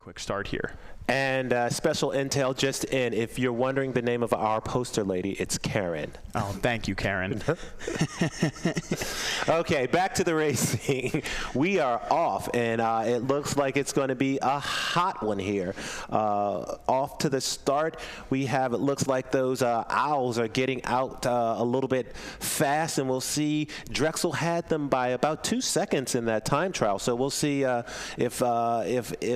quick start here. And special intel just in, if you're wondering the name of our poster lady, it's Karen. Oh, thank you, Karen. Okay, back to the racing. We are off, and it looks like it's going to be a hot one here. Off to the start, we have, it looks like those owls are getting out a little bit fast, and we'll see Drexel had them by about 2 seconds in that time trial. So we'll see if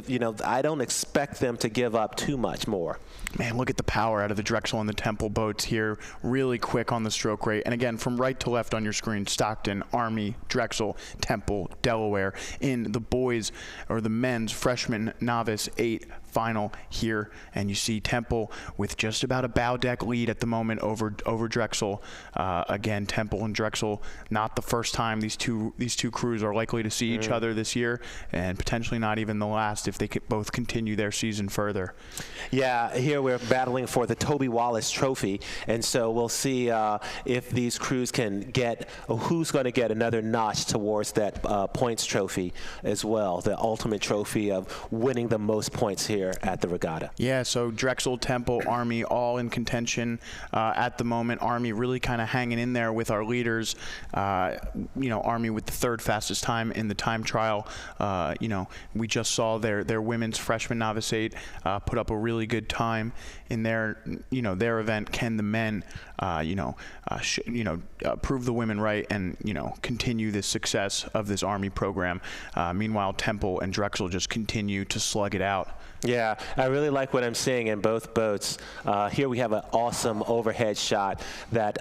you know, I don't expect them to give up too much more. Man, look at the power out of the Drexel and the Temple boats here. Really quick on the stroke rate. And again, from right to left on your screen, Stockton, Army, Drexel, Temple, Delaware in the boys or the men's freshman novice 8 final here. And you see Temple with just about a bow deck lead at the moment over Drexel. Again, Temple and Drexel, not the first time these two crews are likely to see each other this year, and potentially not even the last if they could both continue their season further. Yeah, here we're battling for the Toby Wallace Trophy, and so we'll see if these crews can get, who's going to get another notch towards that points trophy as well, the ultimate trophy of winning the most points here at the regatta. Yeah, so Drexel, Temple, Army all in contention at the moment. Army really kind of hanging in there with our leaders. You know, Army with the 3rd fastest time in the time trial. You know, we just saw their women's freshman novice 8 put up a really good time in their event. Can the men prove the women right and continue the success of this Army program? Meanwhile, Temple and Drexel just continue to slug it out. Yeah, I really like what I'm seeing in both boats. Here we have an awesome overhead shot that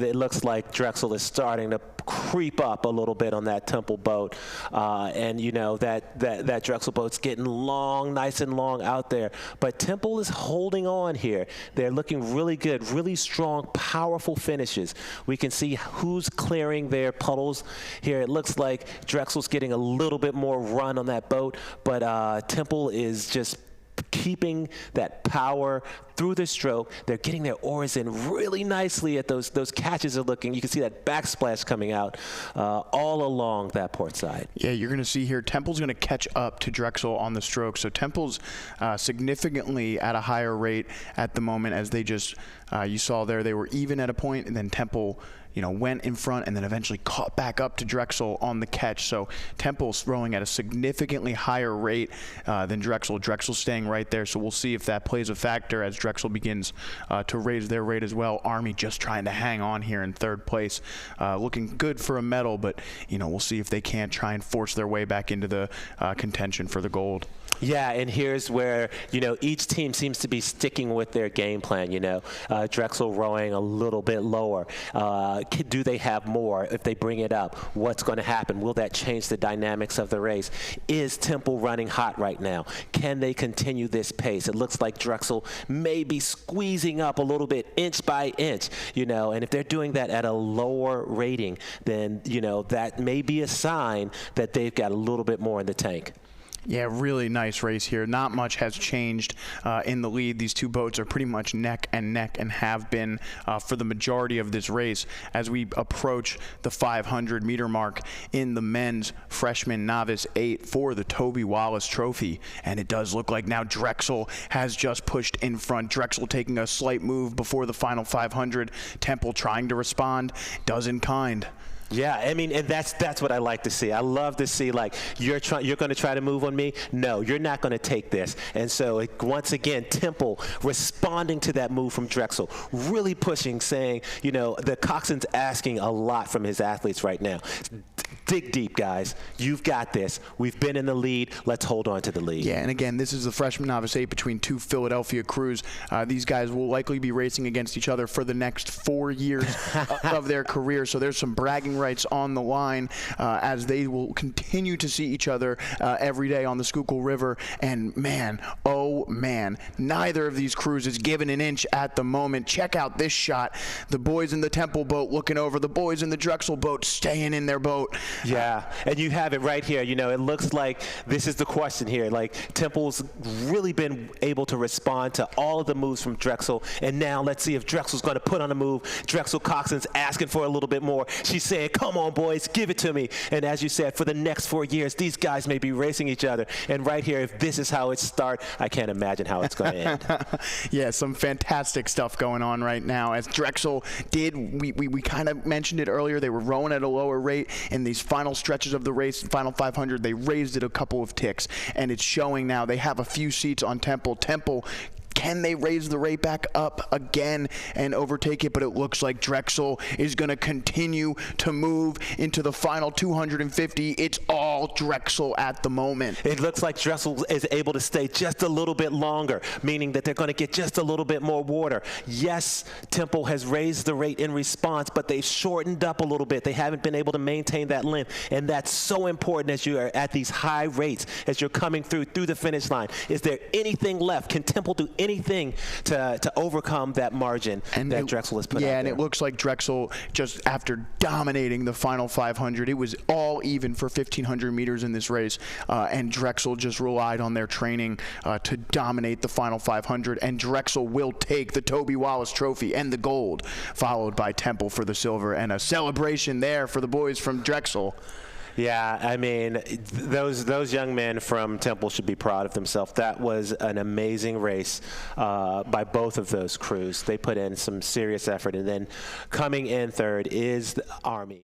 it looks like Drexel is starting to creep up a little bit on that Temple boat, and you know that Drexel boat's getting long, nice and long out there, but Temple is holding on here. They're looking really good, really strong, powerful finishes. We can see who's clearing their puddles here. It looks like Drexel's getting a little bit more run on that boat, but Temple is just keeping that power through the stroke. They're getting their oars in really nicely at those catches are looking. You can see that backsplash coming out all along that port side. Yeah, you're going to see here Temple's going to catch up to Drexel on the stroke. So Temple's significantly at a higher rate at the moment, as they just you saw there, they were even at a point, and then Temple went in front and then eventually caught back up to Drexel on the catch. So Temple's rowing at a significantly higher rate than Drexel. Drexel's staying right there, so we'll see if that plays a factor as Drexel begins to raise their rate as well. Army just trying to hang on here in 3rd place. Looking good for a medal, but we'll see if they can't try and force their way back into the contention for the gold. Yeah, and here's where, each team seems to be sticking with their game plan, Drexel rowing a little bit lower. Do they have more if they bring it up? What's going to happen? Will that change the dynamics of the race? Is Temple running hot right now? Can they continue this pace? It looks like Drexel may be squeezing up a little bit inch by inch, and if they're doing that at a lower rating, then, that may be a sign that they've got a little bit more in the tank. Yeah, really nice race here. Not much has changed in the lead. These two boats are pretty much neck and neck and have been for the majority of this race as we approach the 500-meter mark in the men's freshman novice 8 for the Toby Wallace Trophy. And it does look like now Drexel has just pushed in front. Drexel taking a slight move before the final 500. Temple trying to respond, does in kind. Yeah, I mean, and that's what I like to see. I love to see, like, you're going to try to move on me? No, you're not going to take this. And so, once again, Temple responding to that move from Drexel, really pushing, saying, the coxswain's asking a lot from his athletes right now. Dig deep, guys. You've got this. We've been in the lead. Let's hold on to the lead. Yeah, and again, this is the freshman novice 8 between 2 Philadelphia crews. These guys will likely be racing against each other for the next 4 years of their career. So there's some bragging rights on the line as they will continue to see each other every day on the Schuylkill River. And man, oh man, neither of these crews is given an inch at the moment. Check out this shot. The boys in the Temple boat looking over, the boys in the Drexel boat staying in their boat. Yeah, and you have it right here. You know, it looks like this is the question here. Like, Temple's really been able to respond to all of the moves from Drexel, and now let's see if Drexel's going to put on a move. Drexel Coxon's asking for a little bit more. She's saying, come on, boys, give it to me. And as you said, for the next 4 years, these guys may be racing each other. And right here, if this is how it starts, I can't imagine how it's going to end. Yeah, some fantastic stuff going on right now. As Drexel did, we kind of mentioned it earlier, they were rowing at a lower rate in these final stretches of the race, final 500. They raised it a couple of ticks, and it's showing now. They have a few seats on Temple. Temple, can they raise the rate back up again and overtake it? But it looks like Drexel is going to continue to move into the final 250. It's all Drexel at the moment. It looks like Drexel is able to stay just a little bit longer, meaning that they're going to get just a little bit more water. Yes, Temple has raised the rate in response, but they've shortened up a little bit. They haven't been able to maintain that length, and that's so important as you are at these high rates, as you're coming through the finish line. Is there anything left? Can Temple do anything to overcome that margin that Drexel has put out there? Yeah, and it looks like Drexel, just after dominating the final 500, it was all even for 1,500 meters in this race, and Drexel just relied on their training to dominate the final 500, and Drexel will take the Toby Wallace Trophy and the gold, followed by Temple for the silver, and a celebration there for the boys from Drexel. Yeah, I mean, those young men from Temple should be proud of themselves. That was an amazing race by both of those crews. They put in some serious effort, and then coming in third is the Army.